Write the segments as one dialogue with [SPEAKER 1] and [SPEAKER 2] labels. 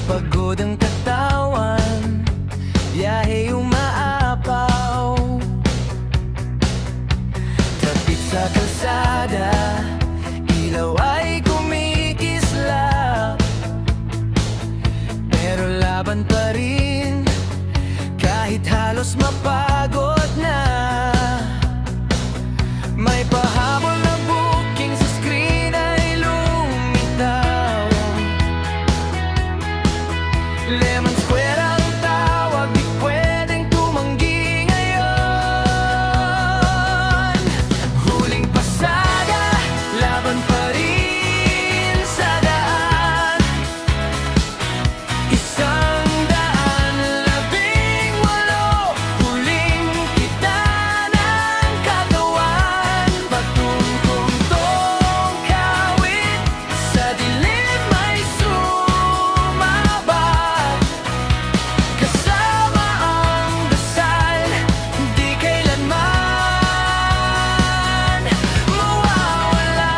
[SPEAKER 1] Pagod ang katawan, biyahe umaapaw. Tapit sa kalsada, ilaw ay kumikislap. Pero laban pa rin, kahit halos mapagod na. May pahabol na booking sa screen ay lumitaw. Lemon Square ang tawag, di pwedeng tumanggi ngayon. Huling pasada, laban pa rin sa daan. 118, huling kita ng katawan. Patungtong kawit, sa dilim ay sumabat. Kasama ang dasal, di kailanman mawawala.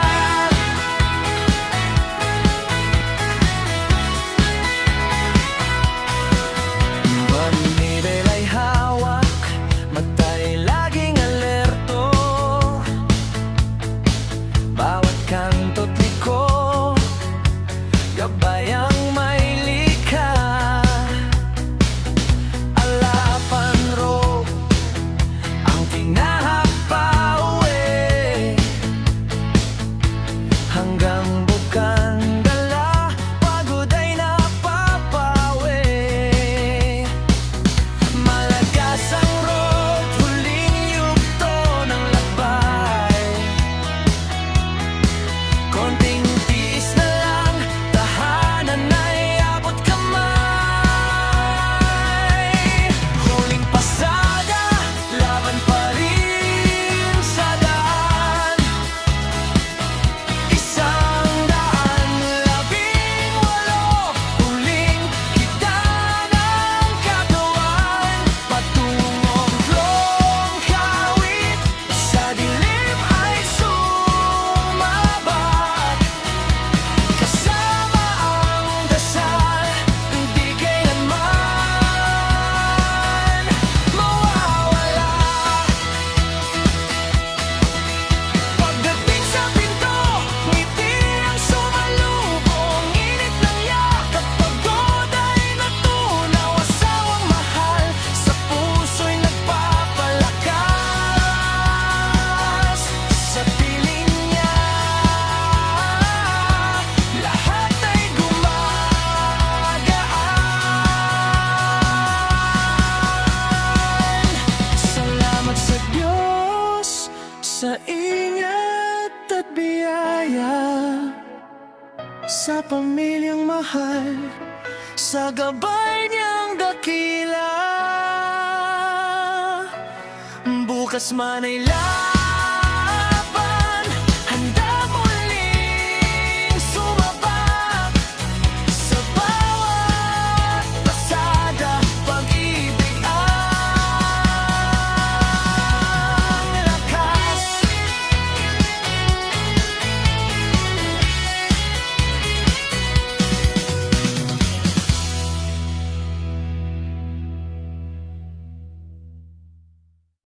[SPEAKER 1] Manibel ay hawak, mata'y laging alerto. Bawat kanto't liko, gabay ang may likha. Alapan road, ang pinahapauwi. Hanggang Bukang Dala, pagod ay napapawi. Malagas ang road, huling yugto ng lakbay. Konting tiis na lang, tahanan ay abot kamay. Huling pasada, laban pa rin sa daan. 118, huling kita ng katawan. Patungong kawit, sa dilim ay sumabat. Kasama ang dasal, di kailanman mawawala. Pagdating sa pinto, ngiti ang sumalubong. Init ng yakap, pagod ay natunaw. Asawang mahal, sa puso'y nagpapalakas. Sa piling niya, lahat ay gumagaan. Salamat sa Diyos, sa ingat at biyaya, sa pamilyang mahal, sa gabay niyang dakila. Bukas man ay